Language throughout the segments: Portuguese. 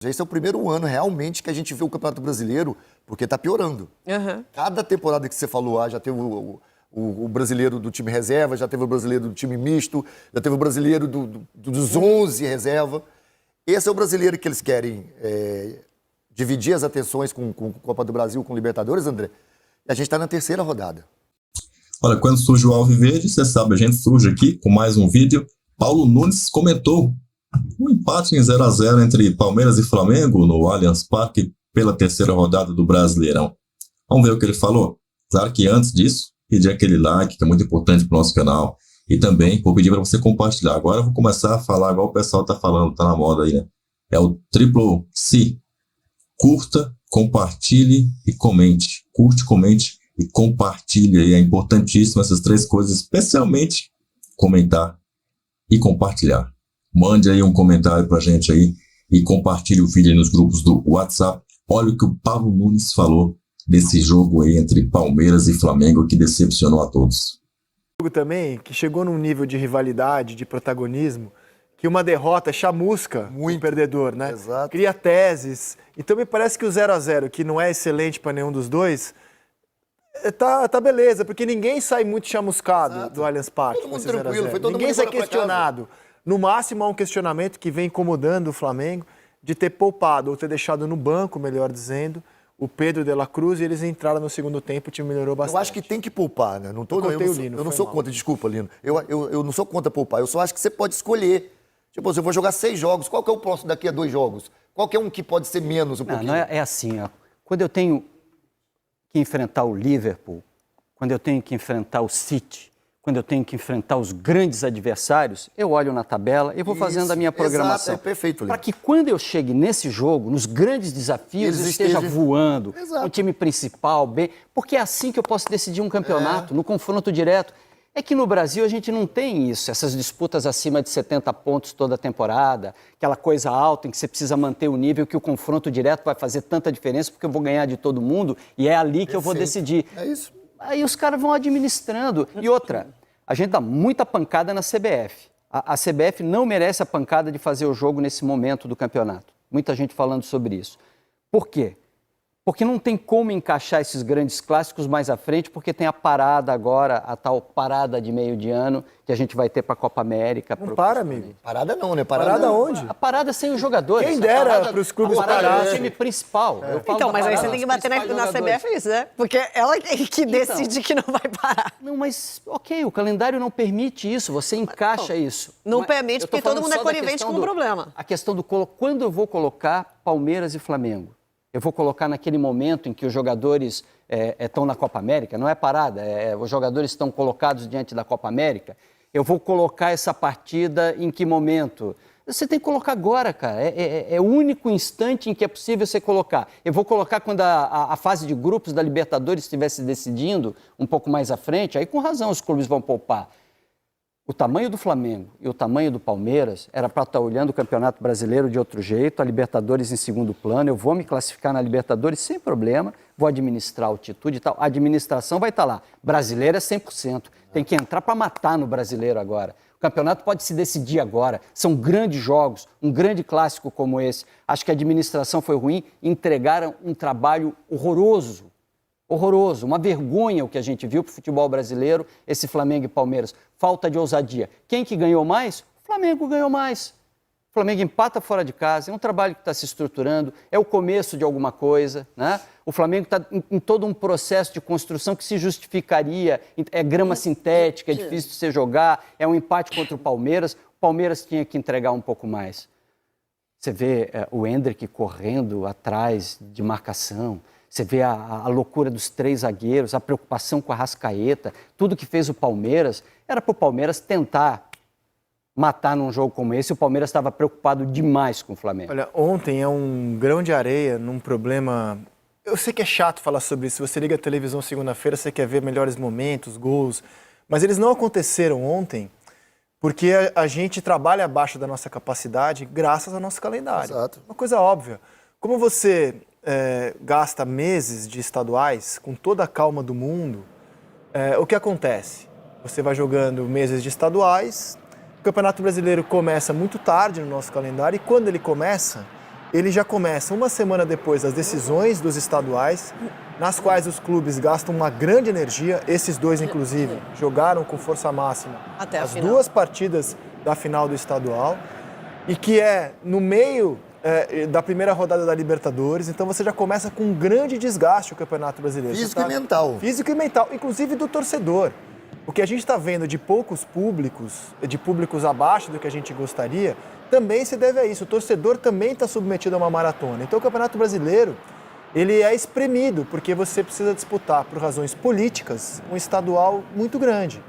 Esse é o primeiro ano realmente que a gente vê o Campeonato Brasileiro, porque está piorando. Uhum. Cada temporada que você falou, já teve o brasileiro do time reserva, já teve o brasileiro do time misto, já teve o brasileiro dos 11 reserva. Esse é o brasileiro que eles querem dividir as atenções com Copa do Brasil, com Libertadores, André. E a gente está na terceira rodada. Olha, quando surge o Alviverde, você sabe, a gente surge aqui com mais um vídeo. Paulo Nunes comentou um empate em 0-0 entre Palmeiras e Flamengo no Allianz Parque pela terceira rodada do Brasileirão. Vamos ver o que ele falou? Claro que antes disso, pedir aquele like, que é muito importante para o nosso canal. E também vou pedir para você compartilhar. Agora eu vou começar a falar igual o pessoal está falando, está na moda aí, né? É o triplo C. Curta, compartilhe e comente. Curte, comente e compartilhe. E é importantíssimo essas três coisas, especialmente comentar e compartilhar. Mande aí um comentário pra gente aí e compartilhe o vídeo aí nos grupos do WhatsApp. Olha o que o Paulo Nunes falou desse jogo aí entre Palmeiras e Flamengo que decepcionou a todos. Também que chegou num nível de rivalidade, de protagonismo, que uma derrota chamusca o perdedor, né? Exato. Cria teses. Então me parece que o 0-0, que não é excelente para nenhum dos dois, tá beleza, porque ninguém sai muito chamuscado do Allianz Parque. Todo mundo tranquilo, foi todo Ninguém mundo sai embora pra questionado. No máximo há um questionamento que vem incomodando o Flamengo de ter poupado ou ter deixado no banco, melhor dizendo, o Pedro de la Cruz, e eles entraram no segundo tempo, o time melhorou bastante. Eu acho que tem que poupar, né? Eu não sou contra, desculpa, Lino. Eu não sou contra poupar, eu só acho que você pode escolher. Tipo, eu vou jogar 6 jogos, qual que é o próximo daqui a 2 jogos? Qual que é um que pode ser menos um pouquinho? Não é assim, ó. Quando eu tenho que enfrentar o Liverpool, quando eu tenho que enfrentar o City, quando eu tenho que enfrentar os grandes adversários, eu olho na tabela e vou fazendo a minha programação. Exato, é perfeito, Lino. Para que quando eu chegue nesse jogo, nos grandes desafios, eu esteja voando, Exato. o time principal, bem... Porque é assim que eu posso decidir um campeonato, no confronto direto. É que no Brasil a gente não tem isso, essas disputas acima de 70 pontos toda a temporada, aquela coisa alta em que você precisa manter o nível, que o confronto direto vai fazer tanta diferença porque eu vou ganhar de todo mundo e é ali que eu vou decidir. É isso. Aí os caras vão administrando. E outra, a gente dá muita pancada na CBF. A CBF não merece a pancada de fazer o jogo nesse momento do campeonato. Muita gente falando sobre isso. Por quê? Porque não tem como encaixar esses grandes clássicos mais à frente, porque tem a parada agora, a tal parada de meio de ano, que a gente vai ter para a Copa América. Não para, amigo. Parada não, né? Parada onde? A parada sem os jogadores. Quem dera para os clubes pararem. pararem. É o time principal. Eu falo Então, da mas aí parada você tem que dos bater na principais CBF isso, né? Porque ela que decide que não vai parar. Não, mas, ok, o calendário não permite isso, você encaixa isso. Não Mas permite eu tô porque todo falando mundo é só da conivente questão com o problema. A questão do quando eu vou colocar Palmeiras e Flamengo? Eu vou colocar naquele momento em que os jogadores estão na Copa América, não é parada, os jogadores estão colocados diante da Copa América. Eu vou colocar essa partida em que momento? Você tem que colocar agora, cara. É o único instante em que é possível você colocar. Eu vou colocar quando a fase de grupos da Libertadores estiver se decidindo um pouco mais à frente, aí com razão os clubes vão poupar. O tamanho do Flamengo e o tamanho do Palmeiras era para estar olhando o Campeonato Brasileiro de outro jeito, a Libertadores em segundo plano. Eu vou me classificar na Libertadores sem problema, vou administrar a altitude e tal. A administração vai estar lá. Brasileiro é 100%. Tem que entrar para matar no brasileiro agora. O campeonato pode se decidir agora. São grandes jogos, um grande clássico como esse. Acho que a administração foi ruim, entregaram um trabalho horroroso. Horroroso, uma vergonha o que a gente viu para o futebol brasileiro, esse Flamengo e Palmeiras. Falta de ousadia. Quem que ganhou mais? O Flamengo ganhou mais. O Flamengo empata fora de casa, é um trabalho que está se estruturando, é o começo de alguma coisa, né? O Flamengo está em todo um processo de construção que se justificaria, é grama sintética, é difícil de você jogar, é um empate contra o Palmeiras. O Palmeiras tinha que entregar um pouco mais. Você vê o Endrick correndo atrás de marcação, você vê a loucura dos 3 zagueiros, a preocupação com a Arrascaeta, tudo que fez o Palmeiras, era para o Palmeiras tentar matar num jogo como esse. O Palmeiras estava preocupado demais com o Flamengo. Olha, ontem é um grão de areia num problema... Eu sei que é chato falar sobre isso, se você liga a televisão segunda-feira, você quer ver melhores momentos, gols, mas eles não aconteceram ontem porque a gente trabalha abaixo da nossa capacidade graças ao nosso calendário. Exato. Uma coisa óbvia. Como você... gasta meses de estaduais com toda a calma do mundo, o que acontece? Você vai jogando meses de estaduais, o Campeonato Brasileiro começa muito tarde no nosso calendário e quando ele começa, ele já começa uma semana depois das decisões dos estaduais, nas quais os clubes gastam uma grande energia. Esses dois, inclusive, jogaram com força máxima Até a as final. 2 partidas da final do estadual, e que é no meio da primeira rodada da Libertadores. Então você já começa com um grande desgaste o Campeonato Brasileiro. Físico Você e mental. Físico e mental, inclusive do torcedor. O que a gente está vendo de poucos públicos, de públicos abaixo do que a gente gostaria, também se deve a isso. O torcedor também está submetido a uma maratona. Então o Campeonato Brasileiro, ele é espremido, porque você precisa disputar, por razões políticas, um estadual muito grande.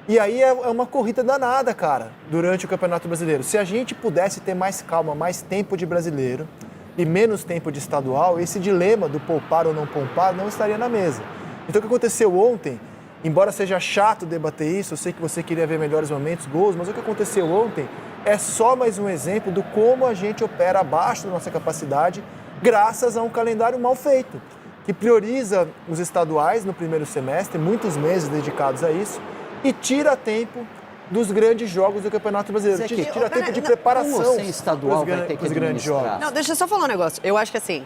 E aí é uma corrida danada, cara, durante o Campeonato Brasileiro. Se a gente pudesse ter mais calma, mais tempo de brasileiro e menos tempo de estadual, esse dilema do poupar ou não poupar não estaria na mesa. Então o que aconteceu ontem, embora seja chato debater isso, eu sei que você queria ver melhores momentos, gols, mas o que aconteceu ontem é só mais um exemplo do como a gente opera abaixo da nossa capacidade, graças a um calendário mal feito, que prioriza os estaduais no primeiro semestre, muitos meses dedicados a isso, e tira tempo dos grandes jogos do Campeonato Brasileiro. Tira tempo de preparação Como sem estadual vai ter que dos grandes administrar? jogos. Não, deixa eu só falar um negócio. Eu acho que assim,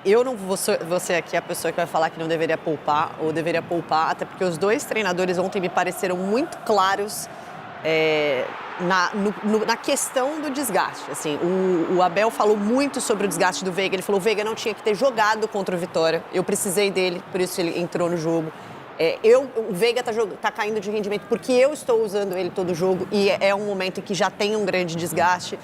eu não vou ser você aqui a pessoa que vai falar que não deveria poupar ou deveria poupar, até porque os dois treinadores ontem me pareceram muito claros na questão do desgaste. Assim, o Abel falou muito sobre o desgaste do Veiga. Ele falou que o Veiga não tinha que ter jogado contra o Vitória. Eu precisei dele, por isso ele entrou no jogo. O Veiga tá caindo de rendimento porque eu estou usando ele todo jogo e é um momento em que já tem um grande desgaste.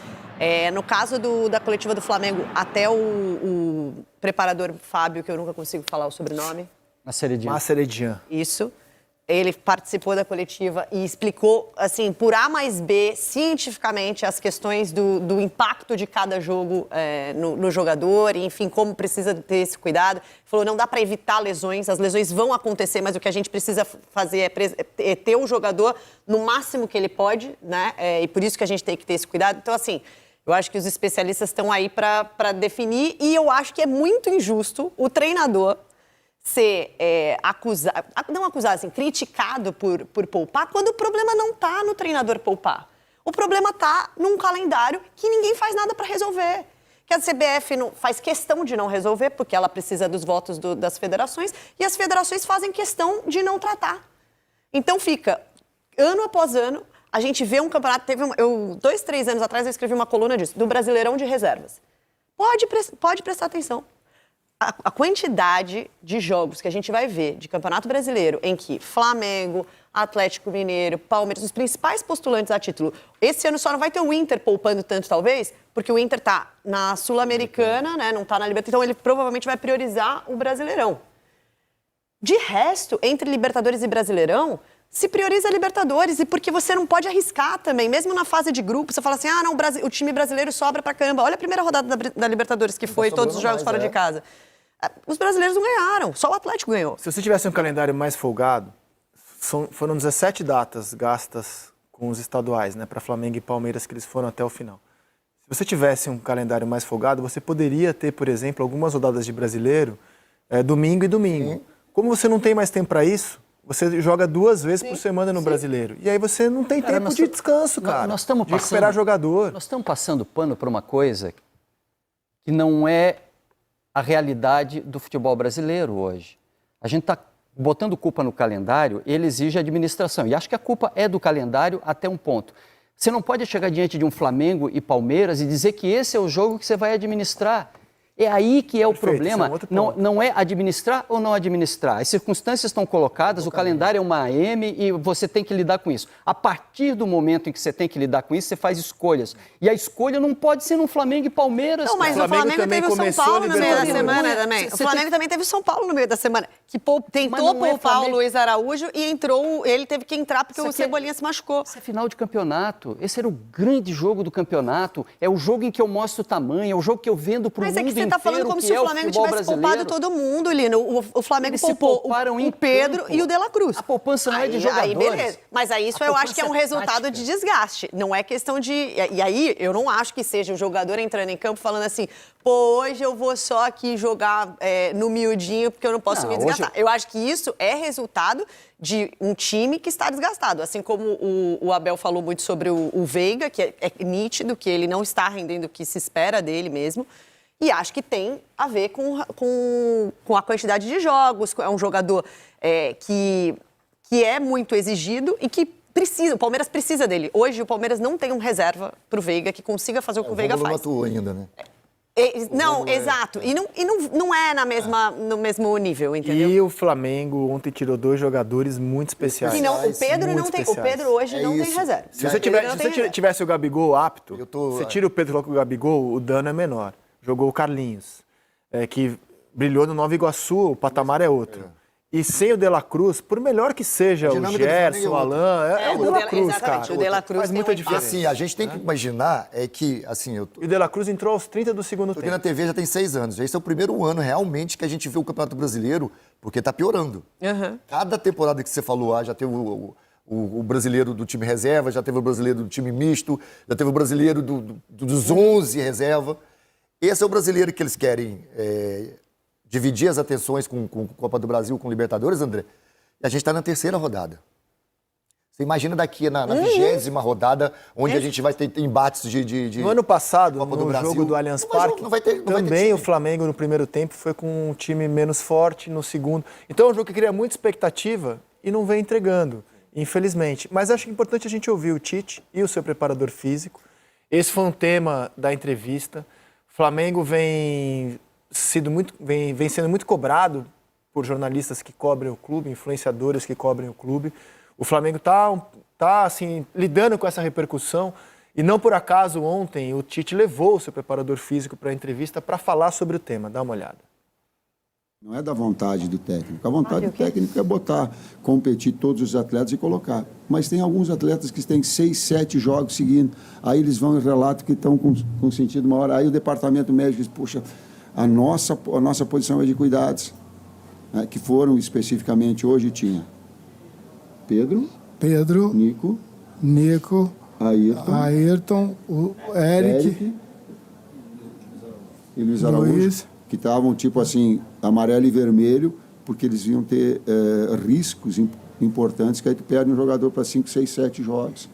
No caso da coletiva do Flamengo, até o preparador Fábio, que eu nunca consigo falar o sobrenome. Maceredian. Isso. Ele participou da coletiva e explicou, assim, por A mais B, cientificamente, as questões do impacto de cada jogo no jogador, e, enfim, como precisa ter esse cuidado. Falou, não dá para evitar lesões, as lesões vão acontecer, mas o que a gente precisa fazer é ter o jogador no máximo que ele pode, né? E por isso que a gente tem que ter esse cuidado. Então, assim, eu acho que os especialistas estão aí para definir, e eu acho que é muito injusto o treinador ser criticado por poupar, quando o problema não está no treinador poupar. O problema está num calendário que ninguém faz nada para resolver. Que a CBF faz questão de não resolver, porque ela precisa dos votos das federações, e as federações fazem questão de não tratar. Então fica, ano após ano, a gente vê um campeonato... 2, 3 anos atrás, eu escrevi uma coluna disso, do Brasileirão de Reservas. Pode prestar atenção. A quantidade de jogos que a gente vai ver de Campeonato Brasileiro em que Flamengo, Atlético Mineiro, Palmeiras, os principais postulantes a título. Esse ano só não vai ter o Inter poupando tanto, talvez, porque o Inter está na Sul-Americana, né, não está na Libertadores, então ele provavelmente vai priorizar o Brasileirão. De resto, entre Libertadores e Brasileirão, se prioriza a Libertadores, e porque você não pode arriscar também, mesmo na fase de grupo, você fala assim, não, o time brasileiro sobra pra caramba. Olha a primeira rodada da Libertadores, que foi todos os jogos fora de casa. Os brasileiros não ganharam, só o Atlético ganhou. Se você tivesse um calendário mais folgado, foram 17 datas gastas com os estaduais, né, para Flamengo e Palmeiras, que eles foram até o final. Se você tivesse um calendário mais folgado, você poderia ter, por exemplo, algumas rodadas de brasileiro, domingo e domingo. Sim. Como você não tem mais tempo para isso, você joga 2 vezes por semana no brasileiro. E aí você não tem tempo de descanso, cara. Nós estamos de recuperar jogador. Nós estamos passando pano para uma coisa que não é a realidade do futebol brasileiro hoje. A gente está botando culpa no calendário, ele exige administração. E acho que a culpa é do calendário até um ponto. Você não pode chegar diante de um Flamengo e Palmeiras e dizer que esse é o jogo que você vai administrar. É aí que é o problema, não é administrar ou não administrar. As circunstâncias estão colocadas, o calendário é uma AM e você tem que lidar com isso. A partir do momento em que você tem que lidar com isso, você faz escolhas. E a escolha não pode ser no Flamengo e Palmeiras. Não, mas o Flamengo teve o São Paulo no meio da semana também. O Flamengo também teve o São Paulo no meio da semana, que tentou poupar o Luiz Araújo e ele teve que entrar porque o Cebolinha se machucou. Isso é final de campeonato, esse era o grande jogo do campeonato, é o jogo em que eu mostro o tamanho, é o jogo que eu vendo para o mundo inteiro. Você tá falando como se o Flamengo tivesse poupado todo mundo, Lino. O Flamengo poupou o Pedro e o De La Cruz. A poupança não é de jogadores. Aí, beleza. Mas aí isso eu acho que é um resultado de desgaste. Não é questão de... E aí eu não acho que seja o jogador entrando em campo falando assim, hoje eu vou só aqui jogar no miudinho porque eu não posso me desgastar. Eu acho que isso é resultado de um time que está desgastado. Assim como o Abel falou muito sobre o Veiga, que é nítido que ele não está rendendo o que se espera dele mesmo. E acho que tem a ver com a quantidade de jogos. É um jogador que é muito exigido e que precisa, o Palmeiras precisa dele. Hoje o Palmeiras não tem um reserva pro Veiga que consiga fazer o que o Veiga faz. Não atuou ainda, né? Não, exato. E não é no mesmo nível, entendeu? E o Flamengo ontem tirou 2 jogadores muito especiais. E não, o Pedro não tem. O Pedro hoje não tem reserva. Se você tivesse o Gabigol apto, você tira o Pedro e coloca o Gabigol, o dano é menor. Jogou o Carlinhos, que brilhou no Nova Iguaçu, o patamar é outro. E sem o De La Cruz, por melhor que seja o Gerson, o Alain, é o De La Cruz, cara. O De La Cruz faz muita diferença. Assim, a gente tem que imaginar que, assim, E o De La Cruz entrou aos 30 do segundo Tô tempo. aqui na TV já tem 6 anos. Esse é o primeiro ano realmente que a gente vê o Campeonato Brasileiro, porque tá piorando. Cada temporada que você falou, já teve o brasileiro do time reserva, já teve o brasileiro do time misto, já teve o brasileiro dos 11 reserva. Esse é o brasileiro que eles querem dividir as atenções com Copa do Brasil, com Libertadores, André. E a gente está na 3ª rodada. Você imagina daqui na 20ª rodada, onde a gente vai ter embates de No ano passado, Copa do no Brasil, jogo do Allianz Parque, também o Flamengo no primeiro tempo foi com um time menos forte no segundo. Então é um jogo que cria muita expectativa e não vem entregando, infelizmente. Mas acho importante a gente ouvir o Tite e o seu preparador físico. Esse foi um tema da entrevista. O Flamengo vem sendo muito cobrado por jornalistas que cobrem o clube, influenciadores que cobrem o clube. O Flamengo tá assim, lidando com essa repercussão e não por acaso ontem o Tite levou o seu preparador físico para a entrevista para falar sobre o tema. Dá uma olhada. Não é da vontade do técnico. A vontade do técnico é competir todos os atletas e colocar. Mas tem alguns atletas que têm 6, 7 jogos seguindo. Aí eles vão e relatam que estão com sentido uma hora. Aí o departamento médico diz, puxa, a nossa posição é de cuidados, né, que foram especificamente hoje tinha Pedro, Nico, Ayrton, o Eric e Luiz Araújo, que estavam tipo assim, amarelo e vermelho, porque eles iam ter riscos importantes, que aí tu perde um jogador para 5, 6, 7 jogos.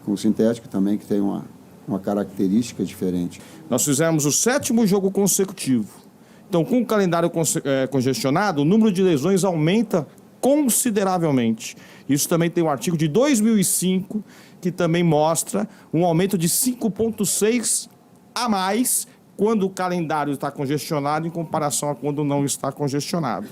Com o sintético também, que tem uma característica diferente. Nós fizemos o 7º jogo consecutivo. Então, com o calendário congestionado, o número de lesões aumenta consideravelmente. Isso também tem um artigo de 2005, que também mostra um aumento de 5,6 a mais quando o calendário está congestionado em comparação a quando não está congestionado.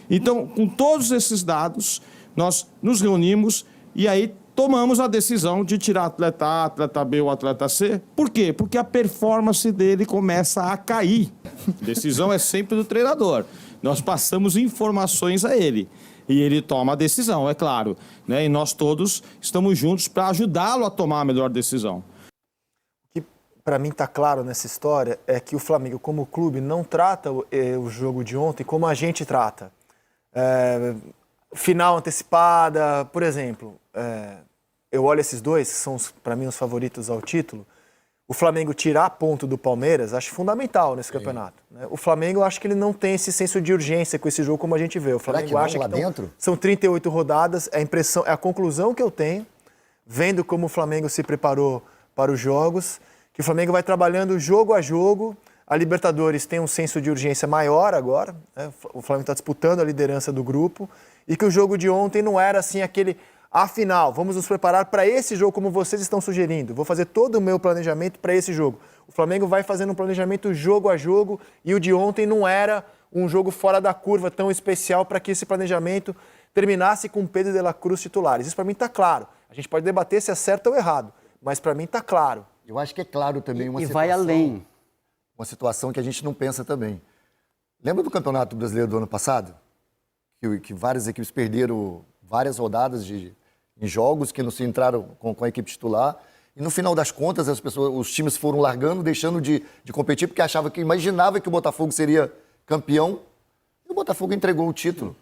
Então, com todos esses dados, nós nos reunimos e aí tomamos a decisão de tirar atleta A, atleta B ou atleta C. Por quê? Porque a performance dele começa a cair. A decisão é sempre do treinador. Nós passamos informações a ele. E ele toma a decisão, é claro. Né? E nós todos estamos juntos para ajudá-lo a tomar a melhor decisão. O que para mim está claro nessa história é que o Flamengo, como clube, não trata o jogo de ontem como a gente trata. Final antecipada, por exemplo. Eu olho esses dois, que são, para mim, os favoritos ao título. O Flamengo tirar ponto do Palmeiras, acho fundamental nesse campeonato. Né? O Flamengo, acho que ele não tem esse senso de urgência com esse jogo como a gente vê. O Flamengo acha que dentro? São 38 rodadas, é a conclusão que eu tenho, vendo como o Flamengo se preparou para os jogos, que o Flamengo vai trabalhando jogo a jogo. A Libertadores tem um senso de urgência maior agora, né? O Flamengo está disputando a liderança do grupo, e que o jogo de ontem não era assim aquele... Afinal, vamos nos preparar para esse jogo como vocês estão sugerindo. Vou fazer todo o meu planejamento para esse jogo. O Flamengo vai fazendo um planejamento jogo a jogo e o de ontem não era um jogo fora da curva tão especial para que esse planejamento terminasse com Pedro de la Cruz titulares. Isso para mim está claro. A gente pode debater se é certo ou errado, mas para mim está claro. Eu acho que é claro também uma situação... situação... E vai além. Uma situação que a gente não pensa também. Lembra do Campeonato Brasileiro do ano passado? Que várias equipes perderam várias rodadas em jogos que não se entraram com a equipe titular. E no final das contas, os times foram largando, deixando de competir, porque imaginava que o Botafogo seria campeão. E o Botafogo entregou o título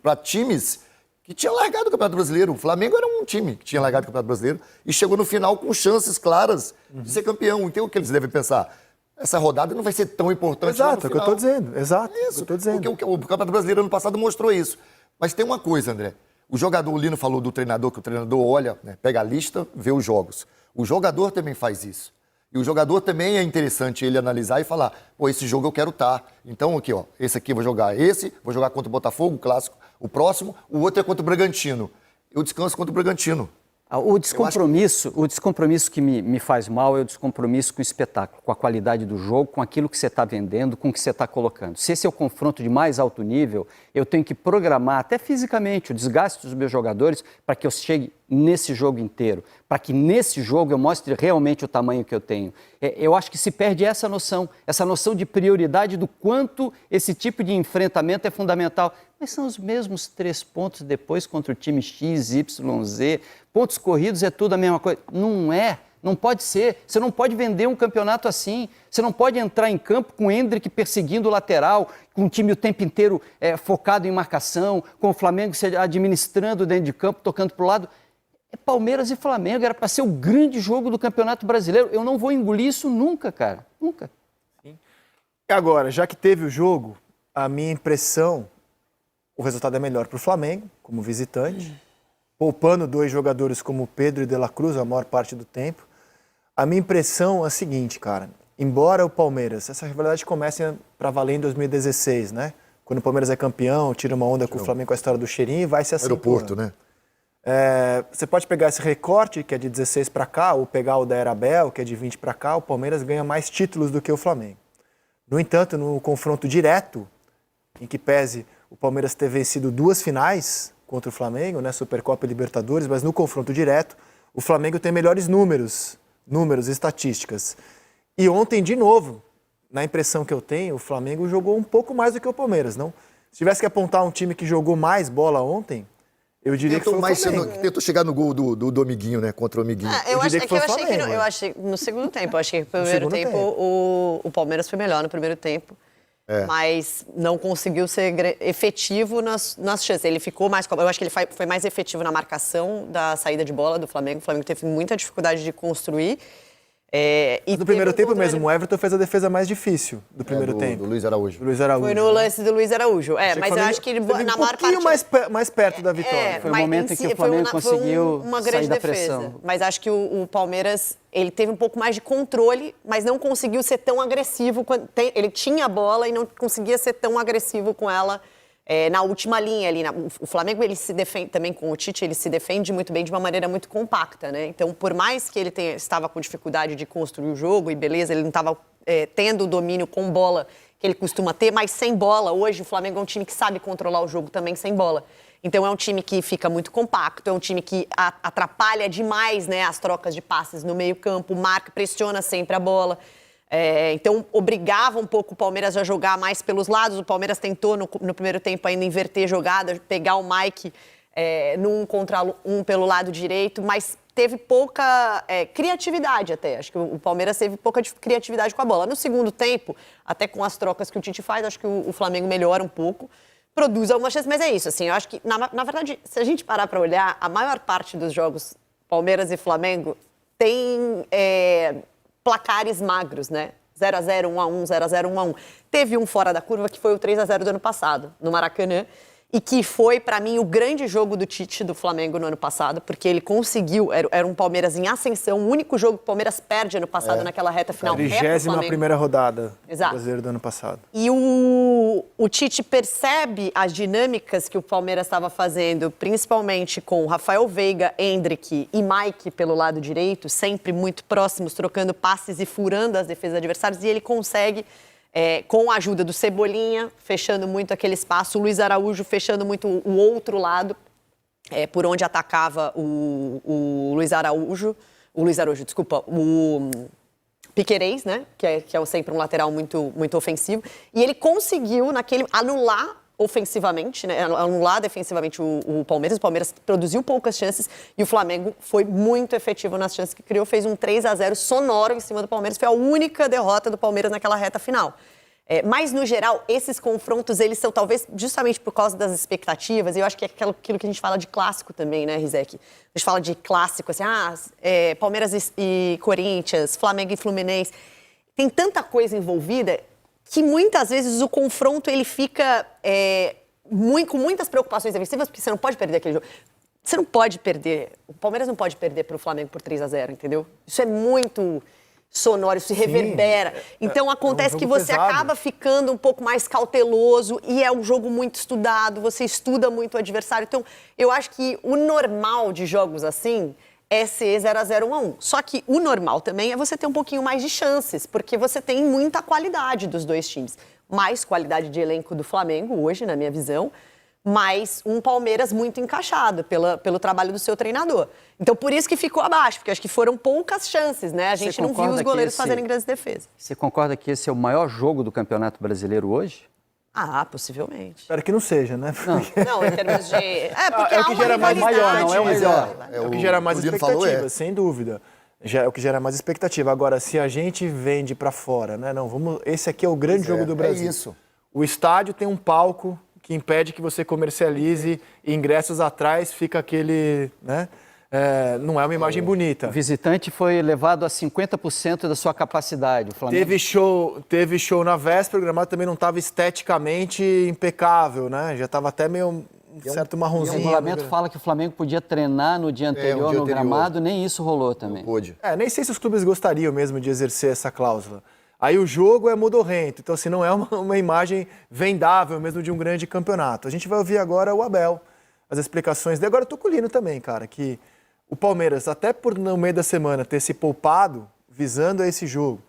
para times que tinham largado o Campeonato Brasileiro. O Flamengo era um time que tinha largado o Campeonato Brasileiro e chegou no final com chances claras de ser campeão. Então, o que eles devem pensar? Essa rodada não vai ser tão importante. Exato, é o que eu estou dizendo. Exato, é isso. Porque o Campeonato Brasileiro ano passado mostrou isso. Mas tem uma coisa, André. O jogador, o Lino falou do treinador, que o treinador olha, né, pega a lista, vê os jogos. O jogador também faz isso. E o jogador também é interessante ele analisar e falar, pô, esse jogo eu quero estar. Então, aqui, ó, esse aqui eu vou jogar vou jogar contra o Botafogo, o clássico, o próximo, o outro é contra o Bragantino. Eu descanso contra o Bragantino. O descompromisso que me faz mal é o descompromisso com o espetáculo, com a qualidade do jogo, com aquilo que você está vendendo, com o que você está colocando. Se esse é o confronto de mais alto nível, eu tenho que programar, até fisicamente, o desgaste dos meus jogadores para que eu chegue nesse jogo inteiro, para que nesse jogo eu mostre realmente o tamanho que eu tenho. Eu acho que se perde essa noção de prioridade do quanto esse tipo de enfrentamento é fundamental. Mas são os mesmos 3 pontos depois contra o time X, Y, Z. Pontos corridos é tudo a mesma coisa. Não é, não pode ser. Você não pode vender um campeonato assim. Você não pode entrar em campo com o Endrick perseguindo o lateral, com o time o tempo inteiro focado em marcação, com o Flamengo se administrando dentro de campo, tocando para o lado. É Palmeiras e Flamengo, era para ser o grande jogo do Campeonato Brasileiro. Eu não vou engolir isso nunca, cara. Nunca. Sim. E agora, já que teve o jogo, a minha impressão, o resultado é melhor para o Flamengo, como visitante, poupando 2 jogadores como o Pedro e De La Cruz a maior parte do tempo. A minha impressão é a seguinte, cara, embora o Palmeiras, essa rivalidade comece para valer em 2016, né? Quando o Palmeiras é campeão, tira uma onda com o Flamengo com a história do cheirinho e vai se acentuando. Aeroporto, né? Você pode pegar esse recorte, que é de 16 para cá, ou pegar o da Era Abel, que é de 20 para cá, o Palmeiras ganha mais títulos do que o Flamengo. No entanto, no confronto direto, em que pese o Palmeiras ter vencido 2 finais contra o Flamengo, né, Supercopa e Libertadores, mas no confronto direto, o Flamengo tem melhores números, estatísticas. E ontem, de novo, na impressão que eu tenho, o Flamengo jogou um pouco mais do que o Palmeiras, não? Se tivesse que apontar um time que jogou mais bola ontem, eu diria que foi o Flamengo. Tentou chegar no gol do Amiguinho, né? Contra o Amiguinho. Eu achei que no segundo tempo. Eu achei que no primeiro tempo o Palmeiras foi melhor no primeiro tempo. Mas não conseguiu ser efetivo nas chances. Ele ficou mais... Eu acho que ele foi mais efetivo na marcação da saída de bola do Flamengo. O Flamengo teve muita dificuldade de construir. No primeiro tempo mesmo, o Everton fez a defesa mais difícil do primeiro tempo. Do Luiz Araújo. Foi no lance do Luiz Araújo. Mas eu acho que ele, na maior parte... mais perto da vitória. Foi o momento em que o Flamengo conseguiu uma grande sair da defesa. pressão. Mas acho que o Palmeiras, ele teve um pouco mais de controle, mas não conseguiu ser tão agressivo. Ele tinha a bola e não conseguia ser tão agressivo com ela na última linha ali. O Flamengo, ele se defende também com o Tite, ele se defende muito bem de uma maneira muito compacta, né? Então, por mais que ele estava com dificuldade de construir o jogo, e beleza, ele não estava tendo o domínio com bola que ele costuma ter, mas sem bola, hoje o Flamengo é um time que sabe controlar o jogo também sem bola. Então, é um time que fica muito compacto, é um time que atrapalha demais, né, as trocas de passes no meio-campo, marca, pressiona sempre a bola. Então, obrigava um pouco o Palmeiras a jogar mais pelos lados. O Palmeiras tentou, no primeiro tempo, ainda inverter jogada, pegar o Mike num contra um pelo lado direito, mas teve pouca criatividade até. Acho que o Palmeiras teve pouca criatividade com a bola. No segundo tempo, até com as trocas que o Tite faz, acho que o Flamengo melhora um pouco, produz algumas chances, mas é isso. Assim, eu acho que, na verdade, se a gente parar para olhar, a maior parte dos jogos Palmeiras e Flamengo tem... placares magros, né? 0-0, 1-1, 0-0, 1-1. Teve um fora da curva que foi o 3-0 do ano passado, no Maracanã, e que foi, para mim, o grande jogo do Tite do Flamengo no ano passado, porque ele conseguiu, era um Palmeiras em ascensão, o único jogo que o Palmeiras perde ano passado naquela reta final. 31ª rodada do Brasileiro do ano passado. E o Tite percebe as dinâmicas que o Palmeiras estava fazendo, principalmente com Rafael Veiga, Endrick e Mike pelo lado direito, sempre muito próximos, trocando passes e furando as defesas adversárias, e ele consegue... com a ajuda do Cebolinha, fechando muito aquele espaço, o Luiz Araújo fechando muito o outro lado, por onde atacava o Piquerez, né? Que é sempre um lateral muito, muito ofensivo. E ele conseguiu, anular ofensivamente, né? Anular defensivamente o Palmeiras. O Palmeiras produziu poucas chances e o Flamengo foi muito efetivo nas chances que criou. Fez um 3-0 sonoro em cima do Palmeiras. Foi a única derrota do Palmeiras naquela reta final. Mas, no geral, esses confrontos, eles são talvez justamente por causa das expectativas. E eu acho que é aquilo que a gente fala de clássico também, né, Rizek? A gente fala de clássico, assim, Palmeiras e Corinthians, Flamengo e Fluminense. Tem tanta coisa envolvida que muitas vezes o confronto ele fica com muitas preocupações defensivas, porque você não pode perder aquele jogo. Você não pode perder. O Palmeiras não pode perder para o Flamengo por 3-0, entendeu? Isso é muito... sonoro, isso reverbera. Então acontece jogo que você pesado. acaba ficando um pouco mais cauteloso e é um jogo muito estudado, você estuda muito o adversário. Então, eu acho que o normal de jogos assim é ser 0-0, 1-1. Só que o normal também é você ter um pouquinho mais de chances, porque você tem muita qualidade dos dois times. Mais qualidade de elenco do Flamengo hoje, na minha visão, mas um Palmeiras muito encaixado pelo trabalho do seu treinador. Então, por isso que ficou abaixo, porque acho que foram poucas chances, né? A gente não viu os goleiros fazerem grandes defesas. Você concorda que esse é o maior jogo do Campeonato Brasileiro hoje? Ah, possivelmente. Espero que não seja, né? Não, em termos de... É, porque É o há que uma gera mais rivalidade. maior, não é o melhor. É o que gera mais o Lino expectativa, falou, sem dúvida. É o que gera mais expectativa. Agora, se a gente vende para fora, né? Não, vamos. Esse aqui é o grande jogo do Brasil. É isso. O estádio tem um palco que impede que você comercialize e ingressos atrás fica aquele, né? Não é uma imagem bonita. O visitante foi levado a 50% da sua capacidade. O Flamengo Teve show na véspera, o gramado também não estava esteticamente impecável, né? Já estava até meio um certo O marronzinho. regulamento fala que o Flamengo podia treinar no dia anterior dia no anterior. gramado, nem isso rolou também. Pôde. Nem sei se os clubes gostariam mesmo de exercer essa cláusula. Aí o jogo é modorrento, então assim, não é uma imagem vendável mesmo de um grande campeonato. A gente vai ouvir agora o Abel, as explicações dele. Agora o Tuculino também, cara, que o Palmeiras, até por no meio da semana ter se poupado, visando a esse jogo,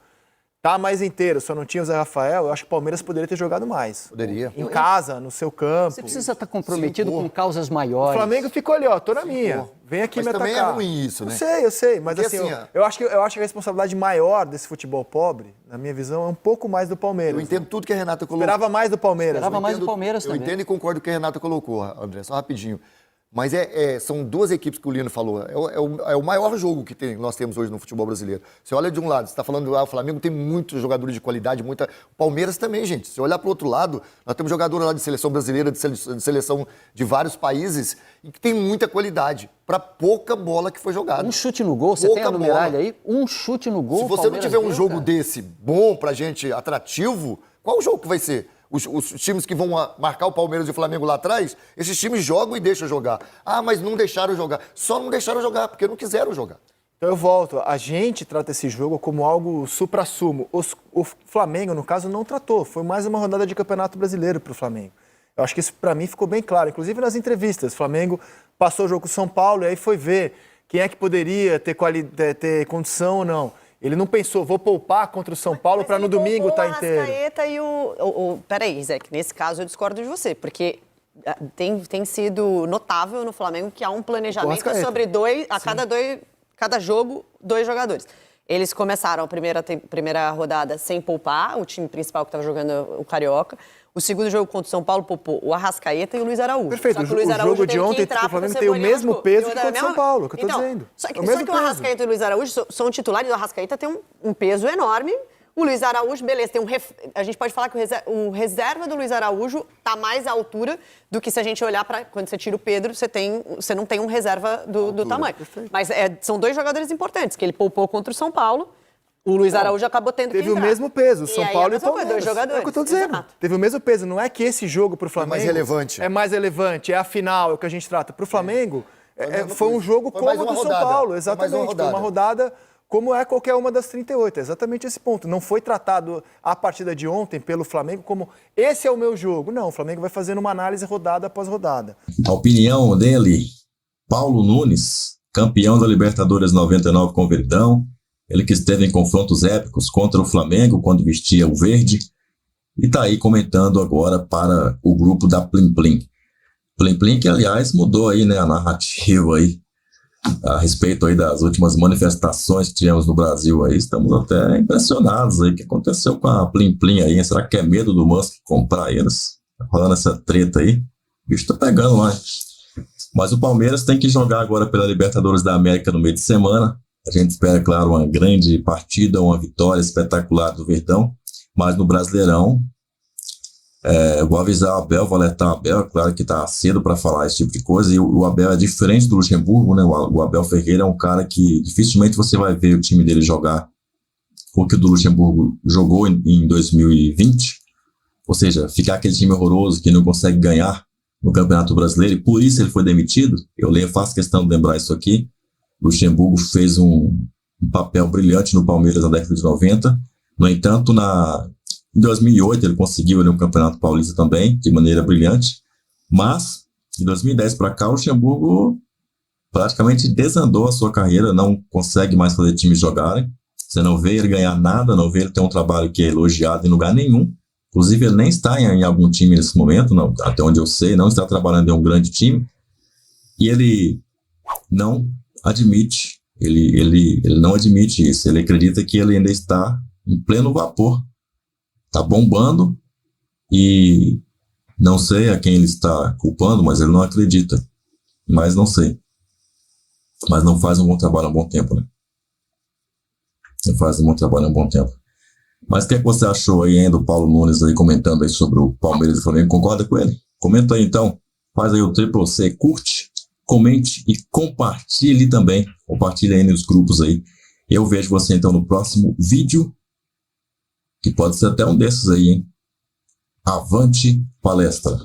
tá mais inteiro, só não tinha o Zé Rafael, eu acho que o Palmeiras poderia ter jogado mais. Poderia. Em casa, no seu campo. Você precisa estar comprometido Sim, pô. com causas O maiores. Flamengo ficou ali, ó, tô na minha. Vem aqui Mas me atacar. também é ruim isso, né? Eu sei, mas Porque assim, assim, ó, eu acho que a responsabilidade maior desse futebol pobre, na minha visão, é um pouco mais do Palmeiras. Eu entendo tudo que a Renata colocou. Esperava mais do Palmeiras. Esperava né? mais do Palmeiras Eu também. entendo e concordo com o que a Renata colocou, André, só rapidinho. Mas são duas equipes que o Lino falou. É o maior jogo que nós temos hoje no futebol brasileiro. Você olha de um lado, você está falando o Flamengo tem muitos jogadores de qualidade, o Palmeiras também, gente. Se olhar para o outro lado, nós temos jogadores lá de seleção brasileira, de seleção de vários países, e que tem muita qualidade, para pouca bola que foi jogada. Um chute no gol, você Pouca tem a numeralha bola. aí? Um chute no gol. Se o você não Palmeiras tiver um deu, jogo cara. desse bom pra gente, atrativo, qual o jogo que vai ser? Os times que vão marcar o Palmeiras e o Flamengo lá atrás, esses times jogam e deixam jogar. Ah, mas não deixaram jogar. Só não deixaram jogar, porque não quiseram jogar. Então eu volto. A gente trata esse jogo como algo supra-sumo. O Flamengo, no caso, não tratou. Foi mais uma rodada de Campeonato Brasileiro para o Flamengo. Eu acho que isso, para mim, ficou bem claro. Inclusive nas entrevistas. O Flamengo passou o jogo com o São Paulo e aí foi ver quem é que poderia ter condição ou não. Ele não pensou, vou poupar contra o São Paulo para no domingo estar inteiro. O Arrascaeta e Peraí, Zé, que nesse caso eu discordo de você, porque tem sido notável no Flamengo que há um planejamento sobre cada jogo, 2 jogadores. Eles começaram a primeira rodada sem poupar, o time principal que estava jogando o Carioca. O segundo jogo contra o São Paulo poupou o Arrascaeta e o Luiz Araújo. Perfeito, Só que o Luiz Araújo jogo de teve que ontem entrar o Flamengo porque tem o Cebolinha mesmo machucou. peso E que o contra o São Paulo, é o que eu tô dizendo. Só que É o mesmo o peso. Arrascaeta e o Luiz Araújo são titulares, o Arrascaeta tem um peso enorme. O Luiz Araújo, beleza, a gente pode falar que o reserva do Luiz Araújo está mais à altura do que se a gente olhar para quando você tira o Pedro, você não tem um reserva do tamanho. Perfeito. Mas são 2 jogadores importantes, que ele poupou contra o São Paulo. O Luiz Araújo acabou tendo que entrar. Teve o mesmo peso, o São aí Paulo e o mesma coisa, Palmeiras. 2 jogadores. É o que eu tô dizendo. Exato. Teve o mesmo peso. Não é que esse jogo pro Flamengo... mais relevante. É mais relevante, é a final, é o que a gente trata. Pro Flamengo, foi um jogo Foi como mais o uma do São rodada. Paulo. Foi Exatamente. mais uma Foi uma rodada como é qualquer uma das 38. É exatamente esse ponto. Não foi tratado a partida de ontem pelo Flamengo como esse é o meu jogo. Não, o Flamengo vai fazendo uma análise rodada após rodada. A opinião dele, Paulo Nunes, campeão da Libertadores 99 com o Verdão, ele que esteve em confrontos épicos contra o Flamengo quando vestia o verde, e está aí comentando agora para o grupo da Plim Plim. Plim Plim que, aliás, mudou aí, né, a narrativa aí a respeito aí das últimas manifestações que tivemos no Brasil aí. Estamos até impressionados aí. O que aconteceu com a Plim Plim aí? Será que é medo do Musk comprar eles? Tá rolando essa treta aí? O bicho tá pegando lá. Mas o Palmeiras tem que jogar agora pela Libertadores da América no meio de semana. A gente espera, claro, uma grande partida, uma vitória espetacular do Verdão. Mas no Brasileirão, vou avisar o Abel, vou alertar o Abel. É claro que está cedo para falar esse tipo de coisa. E o Abel é diferente do Luxemburgo, né? O Abel Ferreira é um cara que dificilmente você vai ver o time dele jogar o que o do Luxemburgo jogou em 2020. Ou seja, ficar aquele time horroroso que não consegue ganhar no Campeonato Brasileiro. E por isso ele foi demitido. Eu faço questão de lembrar isso aqui. Luxemburgo fez um um papel brilhante no Palmeiras na década de 90. No entanto, em 2008 ele conseguiu ali um Campeonato Paulista também, de maneira brilhante, mas de 2010 para cá o Luxemburgo praticamente desandou a sua carreira, não consegue mais fazer times jogarem. Você não vê ele ganhar nada, não vê ele ter um trabalho que é elogiado em lugar nenhum. Inclusive, ele nem está em algum time nesse momento, não, até onde eu sei, não está trabalhando em um grande time. E ele não admite, ele não admite isso. Ele acredita que ele ainda está em pleno vapor. Está bombando e não sei a quem ele está culpando, mas ele não acredita. Mas não sei. Mas não faz um bom trabalho há um bom tempo, né? Não faz um bom trabalho há um bom tempo. Mas o que é que você achou aí, hein, do Paulo Nunes aí comentando aí sobre o Palmeiras e Flamengo? Concorda com ele? Comenta aí então. Faz aí o Triple C, curte, comente e compartilhe também. Compartilhe aí nos grupos aí. Eu vejo você então no próximo vídeo, que pode ser até um desses aí, hein? Avante palestra!